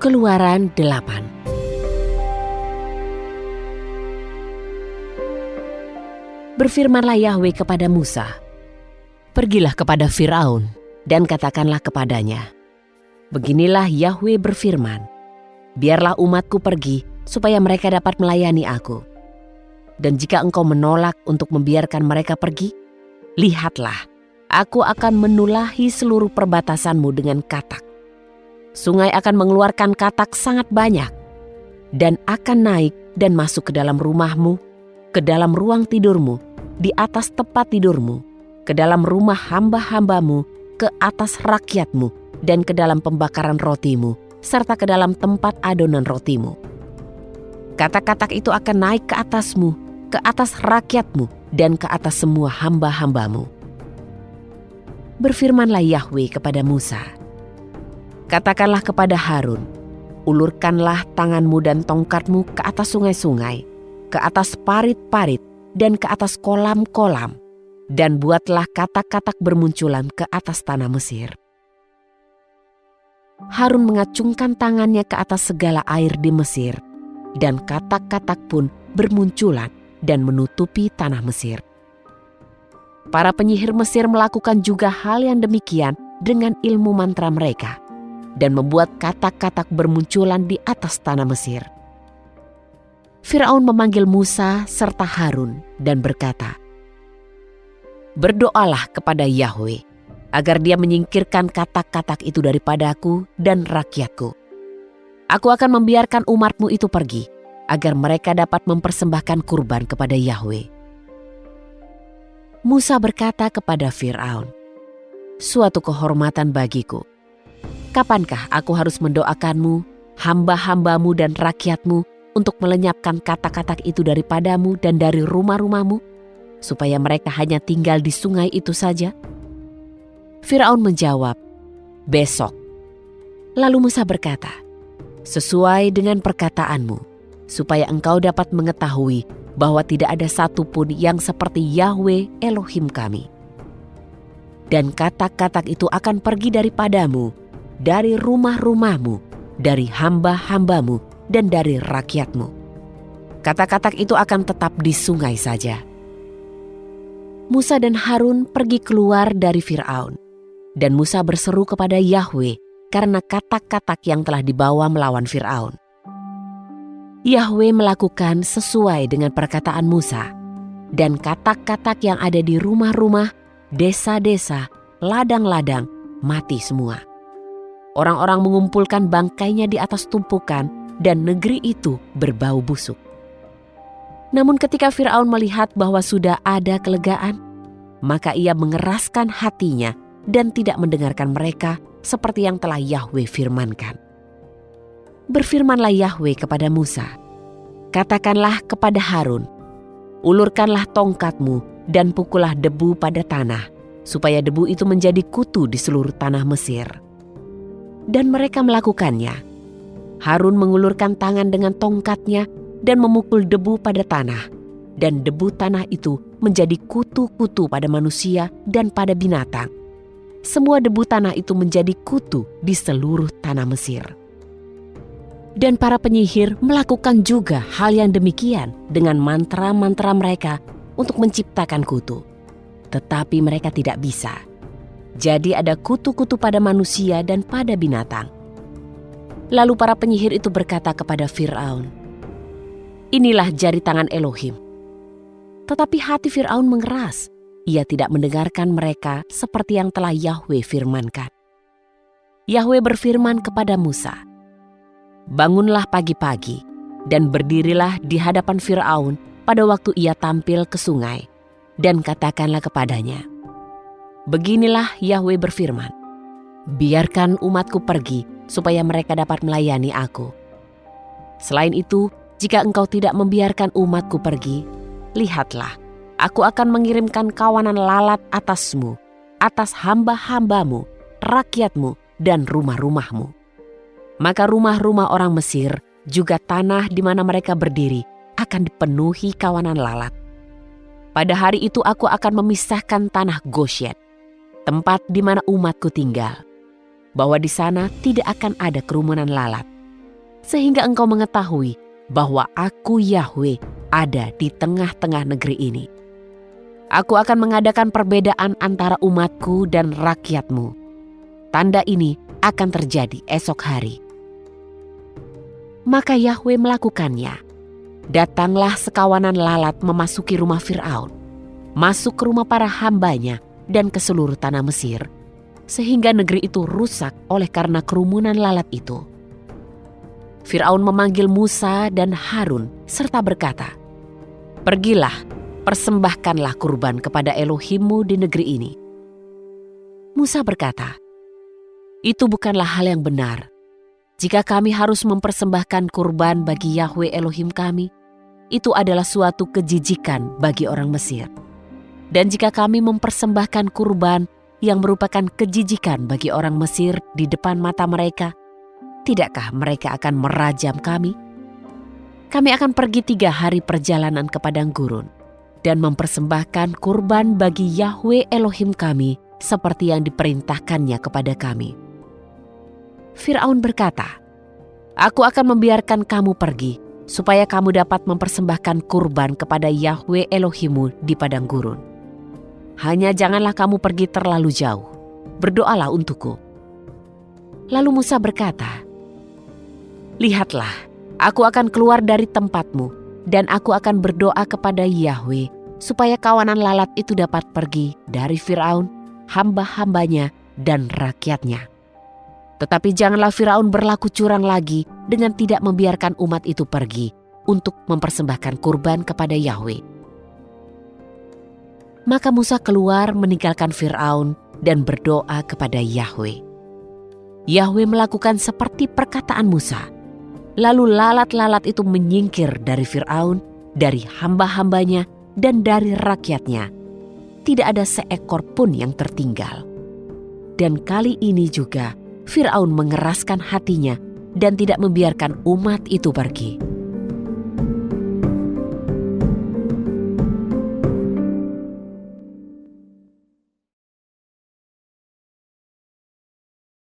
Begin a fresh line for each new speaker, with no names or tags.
Keluaran 8. Berfirmanlah Yahwe kepada Musa, "Pergilah kepada Firaun dan katakanlah kepadanya, beginilah Yahwe berfirman, biarlah umatku pergi supaya mereka dapat melayani aku. Dan jika engkau menolak untuk membiarkan mereka pergi, lihatlah, aku akan menulahi seluruh perbatasanmu dengan katak. Sungai akan mengeluarkan katak sangat banyak, dan akan naik dan masuk ke dalam rumahmu, ke dalam ruang tidurmu, di atas tempat tidurmu, ke dalam rumah hamba-hambamu, ke atas rakyatmu, dan ke dalam pembakaran rotimu, serta ke dalam tempat adonan rotimu. Katak-katak itu akan naik ke atasmu, ke atas rakyatmu, dan ke atas semua hamba-hambamu." Berfirmanlah Yahwe kepada Musa, "Katakanlah kepada Harun, ulurkanlah tanganmu dan tongkatmu ke atas sungai-sungai, ke atas parit-parit, dan ke atas kolam-kolam, dan buatlah katak-katak bermunculan ke atas tanah Mesir." Harun mengacungkan tangannya ke atas segala air di Mesir, dan katak-katak pun bermunculan dan menutupi tanah Mesir. Para penyihir Mesir melakukan juga hal yang demikian dengan ilmu mantra mereka, dan membuat katak-katak bermunculan di atas tanah Mesir. Firaun memanggil Musa serta Harun dan berkata, "Berdoalah kepada Yahwe, agar dia menyingkirkan katak-katak itu daripadaku dan rakyatku. Aku akan membiarkan umatmu itu pergi, agar mereka dapat mempersembahkan kurban kepada Yahwe." Musa berkata kepada Firaun, "Suatu kehormatan bagiku. Kapankah aku harus mendoakanmu, hamba-hambamu dan rakyatmu untuk melenyapkan katak-katak itu daripadamu dan dari rumah-rumahmu, supaya mereka hanya tinggal di sungai itu saja?" Firaun menjawab, "Besok." Lalu Musa berkata, "Sesuai dengan perkataanmu, supaya engkau dapat mengetahui bahwa tidak ada satupun yang seperti Yahwe Elohim kami. Dan katak-katak itu akan pergi daripadamu, dari rumah-rumahmu, dari hamba-hambamu, dan dari rakyatmu. Katak-katak itu akan tetap di sungai saja." Musa dan Harun pergi keluar dari Firaun, dan Musa berseru kepada Yahwe karena katak-katak yang telah dibawa melawan Firaun. Yahwe melakukan sesuai dengan perkataan Musa, dan katak-katak yang ada di rumah-rumah, desa-desa, ladang-ladang mati semua. Orang-orang mengumpulkan bangkainya di atas tumpukan, dan negeri itu berbau busuk. Namun ketika Firaun melihat bahwa sudah ada kelegaan, maka ia mengeraskan hatinya dan tidak mendengarkan mereka seperti yang telah Yahwe firmankan. Berfirmanlah Yahwe kepada Musa, "Katakanlah kepada Harun, ulurkanlah tongkatmu dan pukullah debu pada tanah, supaya debu itu menjadi kutu di seluruh tanah Mesir." Dan mereka melakukannya. Harun mengulurkan tangan dengan tongkatnya dan memukul debu pada tanah, dan debu tanah itu menjadi kutu-kutu pada manusia dan pada binatang. Semua debu tanah itu menjadi kutu di seluruh tanah Mesir. Dan para penyihir melakukan juga hal yang demikian dengan mantra-mantra mereka untuk menciptakan kutu. Tetapi mereka tidak bisa. Jadi ada kutu-kutu pada manusia dan pada binatang. Lalu para penyihir itu berkata kepada Firaun, "Inilah jari tangan Elohim." Tetapi hati Firaun mengeras. Ia tidak mendengarkan mereka seperti yang telah Yahwe firmankan. Yahwe berfirman kepada Musa, "Bangunlah pagi-pagi dan berdirilah di hadapan Firaun pada waktu ia tampil ke sungai, dan katakanlah kepadanya, beginilah Yahwe berfirman, biarkan umatku pergi supaya mereka dapat melayani aku. Selain itu, jika engkau tidak membiarkan umatku pergi, lihatlah, aku akan mengirimkan kawanan lalat atasmu, atas hamba-hambamu, rakyatmu, dan rumah-rumahmu. Maka rumah-rumah orang Mesir, juga tanah di mana mereka berdiri, akan dipenuhi kawanan lalat. Pada hari itu aku akan memisahkan tanah Goshen, tempat di mana umatku tinggal, bahwa di sana tidak akan ada kerumunan lalat, sehingga engkau mengetahui bahwa aku Yahwe ada di tengah-tengah negeri ini. Aku akan mengadakan perbedaan antara umatku dan rakyatmu. Tanda ini akan terjadi esok hari." Maka Yahwe melakukannya. Datanglah sekawanan lalat memasuki rumah Fir'aun, masuk ke rumah para hambanya dan ke seluruh tanah Mesir, sehingga negeri itu rusak oleh karena kerumunan lalat itu. Fir'aun memanggil Musa dan Harun serta berkata, "Pergilah, persembahkanlah kurban kepada Elohimmu di negeri ini." Musa berkata, "Itu bukanlah hal yang benar. Jika kami harus mempersembahkan kurban bagi Yahwe Elohim kami, itu adalah suatu kejijikan bagi orang Mesir. Dan jika kami mempersembahkan kurban yang merupakan kejijikan bagi orang Mesir di depan mata mereka, tidakkah mereka akan merajam kami? Kami akan pergi 3 hari perjalanan ke padang gurun dan mempersembahkan kurban bagi Yahwe Elohim kami seperti yang diperintahkannya kepada kami." Fir'aun berkata, "Aku akan membiarkan kamu pergi, supaya kamu dapat mempersembahkan kurban kepada Yahwe Elohimmu di padang gurun. Hanya janganlah kamu pergi terlalu jauh, berdoalah untukku." Lalu Musa berkata, "Lihatlah, aku akan keluar dari tempatmu, dan aku akan berdoa kepada Yahwe, supaya kawanan lalat itu dapat pergi dari Fir'aun, hamba-hambanya, dan rakyatnya. Tetapi janganlah Firaun berlaku curang lagi dengan tidak membiarkan umat itu pergi untuk mempersembahkan kurban kepada Yahwe." Maka Musa keluar meninggalkan Firaun dan berdoa kepada Yahwe. Yahwe melakukan seperti perkataan Musa. Lalu lalat-lalat itu menyingkir dari Firaun, dari hamba-hambanya, dan dari rakyatnya. Tidak ada seekor pun yang tertinggal. Dan kali ini juga Firaun mengeraskan hatinya dan tidak membiarkan umat itu pergi.